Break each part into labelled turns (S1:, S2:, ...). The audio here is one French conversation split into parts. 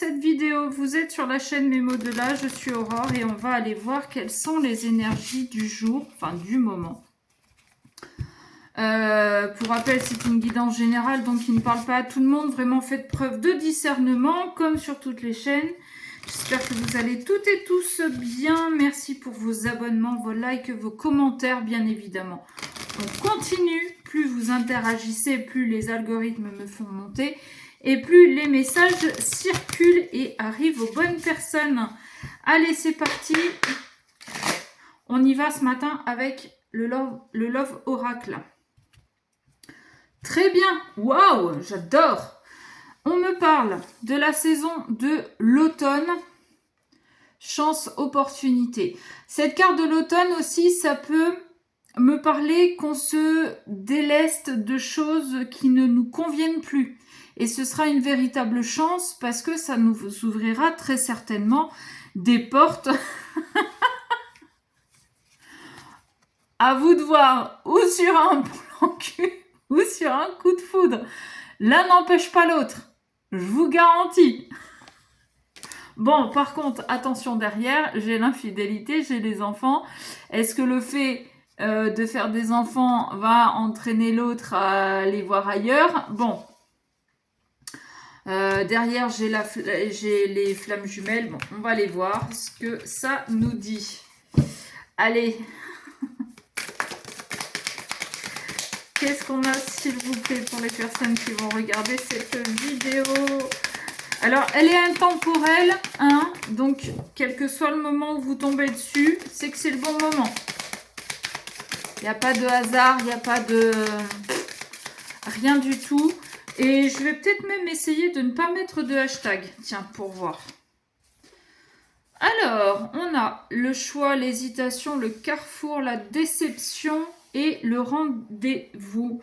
S1: Cette vidéo, vous êtes sur la chaîne Mémo de là, je suis Aurore et on va aller voir quelles sont les énergies du jour, enfin du moment. Pour rappel, c'est une guidance générale, donc il ne parle pas à tout le monde. Vraiment, faites preuve de discernement, comme sur toutes les chaînes. J'espère que vous allez toutes et tous bien. Merci pour vos abonnements, vos likes, vos commentaires, bien évidemment. On continue. Plus vous interagissez, plus les algorithmes me font monter. Et plus les messages circulent et arrivent aux bonnes personnes. Allez, c'est parti. On y va ce matin avec le Love Oracle. Très bien. Waouh, j'adore. On me parle de la saison de l'automne. Chance, opportunité. Cette carte de l'automne aussi, ça peut me parler qu'on se déleste de choses qui ne nous conviennent plus. Et ce sera une véritable chance parce que ça nous ouvrira très certainement des portes. À vous de voir, ou sur un plan cul, ou sur un coup de foudre. L'un n'empêche pas l'autre. Je vous garantis. Bon, par contre, attention derrière, j'ai l'infidélité, j'ai les enfants. Est-ce que le fait de faire des enfants va entraîner l'autre à les voir ailleurs? Bon. Derrière, j'ai les flammes jumelles. Bon, on va aller voir ce que ça nous dit. Allez. Qu'est-ce qu'on a, s'il vous plaît, pour les personnes qui vont regarder cette vidéo? Alors, elle est intemporelle, hein, donc quel que soit le moment où vous tombez dessus, c'est que c'est le bon moment. Il n'y a pas de hasard, il n'y a pas de... rien du tout. Et je vais peut-être même essayer de ne pas mettre de hashtag, tiens, pour voir. Alors, on a le choix, l'hésitation, le carrefour, la déception et le rendez-vous.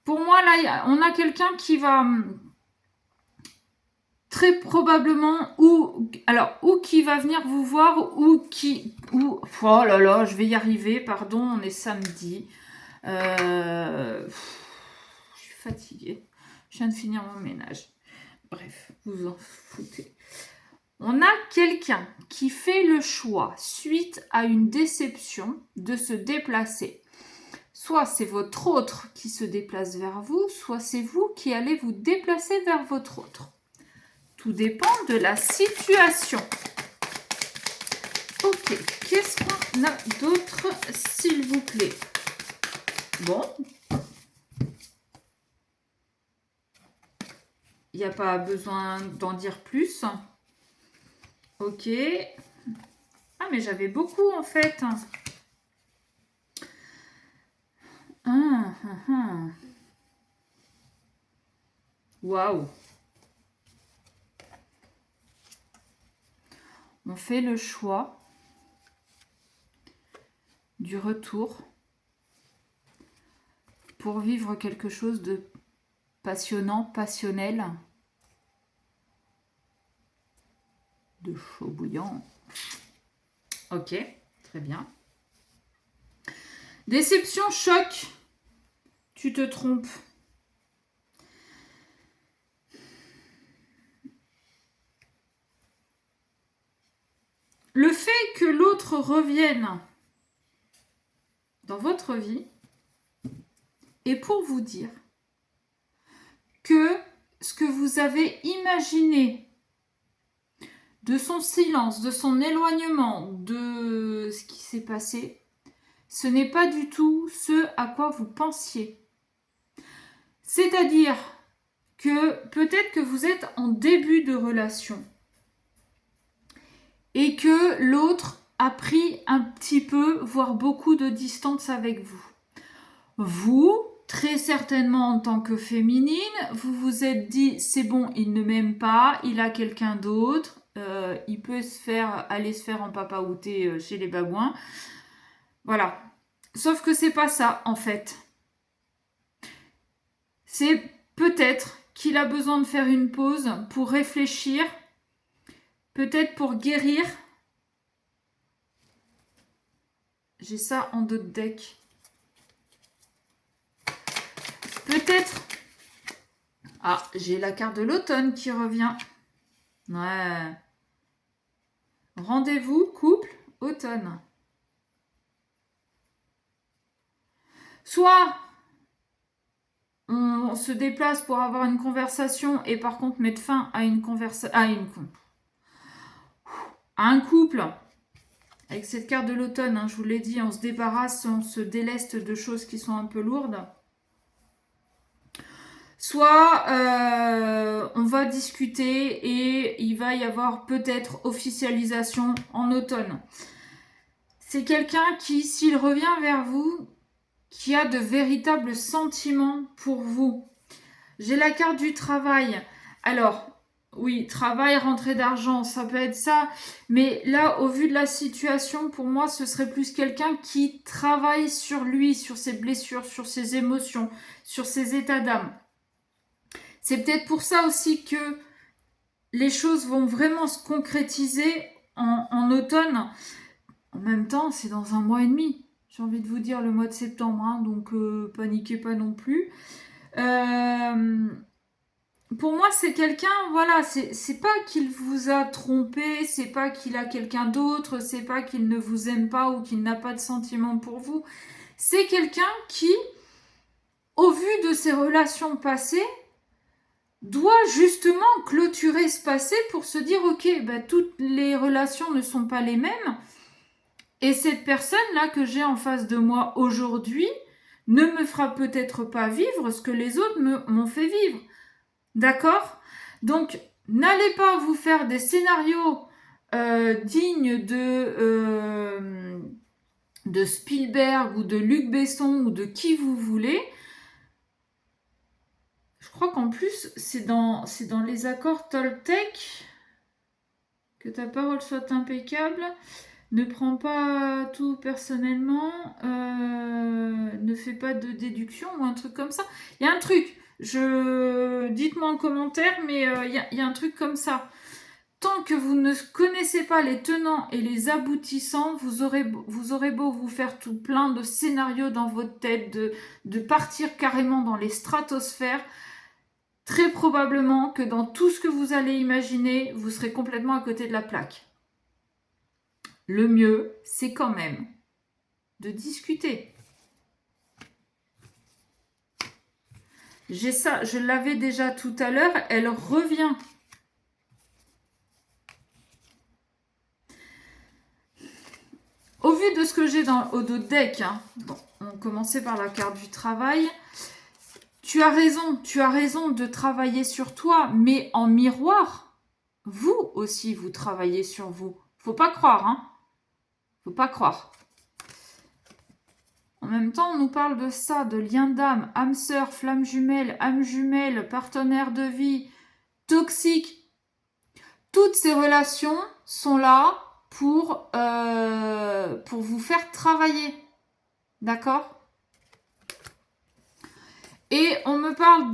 S1: Pour moi, là, on a quelqu'un qui va très probablement ou qui va venir vous voir ou oh là là, je vais y arriver, pardon, on est samedi. Je suis fatiguée. Je viens de finir mon ménage. Bref, vous en foutez. On a quelqu'un qui fait le choix, suite à une déception, de se déplacer. Soit c'est votre autre qui se déplace vers vous, soit c'est vous qui allez vous déplacer vers votre autre. Tout dépend de la situation. Ok, qu'est-ce qu'on a d'autre, s'il vous plaît? Bon. Il n'y a pas besoin d'en dire plus. Ok. Ah, mais j'avais beaucoup, en fait. Waouh. On fait le choix du retour pour vivre quelque chose de passionnant, passionnel, de chaud bouillant. Ok, très bien. Déception, choc. Tu te trompes. Le fait que l'autre revienne dans votre vie est pour vous dire que ce que vous avez imaginé de son silence, de son éloignement, de ce qui s'est passé, ce n'est pas du tout ce à quoi vous pensiez. C'est-à-dire que peut-être que vous êtes en début de relation et que l'autre a pris un petit peu, voire beaucoup de distance avec vous. Vous, très certainement en tant que féminine, vous vous êtes dit, c'est bon, il ne m'aime pas, il a quelqu'un d'autre, il peut aller se faire en papaouté chez les babouins. Voilà. Sauf que c'est pas ça, en fait. C'est peut-être qu'il a besoin de faire une pause pour réfléchir, peut-être pour guérir. J'ai ça en dos de deck. Peut-être Ah, j'ai la carte de l'automne qui revient. Ouais. Rendez-vous, couple, automne. Soit on se déplace pour avoir une conversation et par contre mettre fin à une conversation, à un couple. Avec cette carte de l'automne, hein, je vous l'ai dit, on se débarrasse, on se déleste de choses qui sont un peu lourdes. Soit on va discuter et il va y avoir peut-être officialisation en automne. C'est quelqu'un qui, s'il revient vers vous, qui a de véritables sentiments pour vous. J'ai la carte du travail. Alors, oui, travail, rentrée d'argent, ça peut être ça. Mais là, au vu de la situation, pour moi, ce serait plus quelqu'un qui travaille sur lui, sur ses blessures, sur ses émotions, sur ses états d'âme. C'est peut-être pour ça aussi que les choses vont vraiment se concrétiser en automne. En même temps, c'est dans un mois et demi. J'ai envie de vous dire le mois de septembre, hein, donc paniquez pas non plus. Pour moi, c'est quelqu'un, voilà, c'est pas qu'il vous a trompé, c'est pas qu'il a quelqu'un d'autre, c'est pas qu'il ne vous aime pas ou qu'il n'a pas de sentiments pour vous. C'est quelqu'un qui, au vu de ses relations passées, doit justement clôturer ce passé pour se dire, ok, bah, toutes les relations ne sont pas les mêmes, et cette personne-là que j'ai en face de moi aujourd'hui ne me fera peut-être pas vivre ce que les autres m'ont fait vivre. D'accord? Donc, n'allez pas vous faire des scénarios dignes de Spielberg ou de Luc Besson ou de qui vous voulez. Je crois qu'en plus, c'est dans les accords Toltec que ta parole soit impeccable. Ne prends pas tout personnellement. Ne fais pas de déduction ou un truc comme ça. Il y a un truc. Dites-moi en commentaire, mais il y a un truc comme ça. Tant que vous ne connaissez pas les tenants et les aboutissants, vous aurez beau vous faire tout plein de scénarios dans votre tête, de partir carrément dans les stratosphères, très probablement que dans tout ce que vous allez imaginer, vous serez complètement à côté de la plaque. Le mieux, c'est quand même de discuter. J'ai ça, je l'avais déjà tout à l'heure, elle revient. Au vu de ce que j'ai au dos de deck, hein, bon, on commençait par la carte du travail. Tu as raison de travailler sur toi, mais en miroir, vous aussi, vous travaillez sur vous. Faut pas croire, hein. Faut pas croire. En même temps, on nous parle de ça, de lien d'âme, âme sœur, flamme jumelle, partenaire de vie, toxique. Toutes ces relations sont là pour vous faire travailler. D'accord ? Et on me parle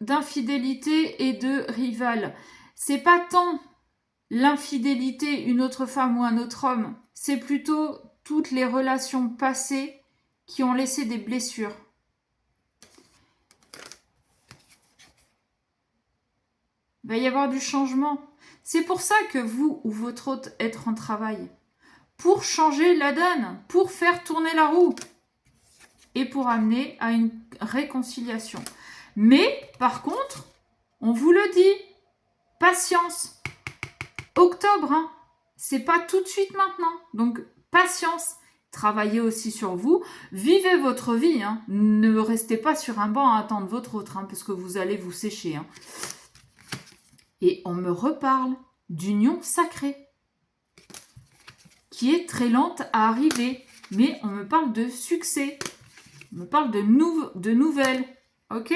S1: d'infidélité et de rival. C'est pas tant l'infidélité, une autre femme ou un autre homme, c'est plutôt toutes les relations passées qui ont laissé des blessures. Il va y avoir du changement. C'est pour ça que vous ou votre hôte êtes en travail. Pour changer la donne, pour faire tourner la roue et pour amener à une réconciliation. Mais, par contre, on vous le dit, patience. Octobre, hein, c'est pas tout de suite maintenant. Donc, patience. Travaillez aussi sur vous. Vivez votre vie. Hein. Ne restez pas sur un banc à attendre votre autre, hein, parce que vous allez vous sécher. Hein. Et on me reparle d'union sacrée, qui est très lente à arriver. Mais on me parle de succès. On me parle de nouvelles. Ok ?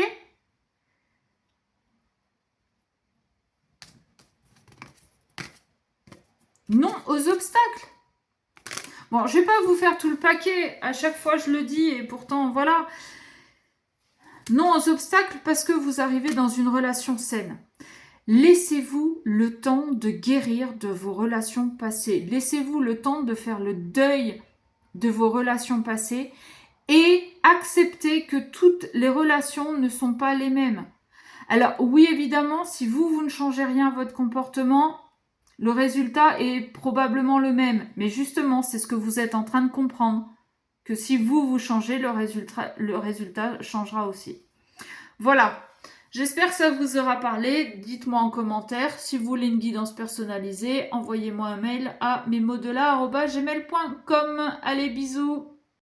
S1: Non aux obstacles. Bon, je vais pas vous faire tout le paquet. À chaque fois, je le dis. Et pourtant, voilà. Non aux obstacles parce que vous arrivez dans une relation saine. Laissez-vous le temps de guérir de vos relations passées. Laissez-vous le temps de faire le deuil de vos relations passées et acceptez que toutes les relations ne sont pas les mêmes. Alors oui, évidemment, si vous ne changez rien à votre comportement, le résultat est probablement le même. Mais justement, c'est ce que vous êtes en train de comprendre. Que si vous changez, le résultat changera aussi. Voilà. J'espère que ça vous aura parlé. Dites-moi en commentaire. Si vous voulez une guidance personnalisée, envoyez-moi un mail à mesmotsdela@gmail.com. Allez, bisous.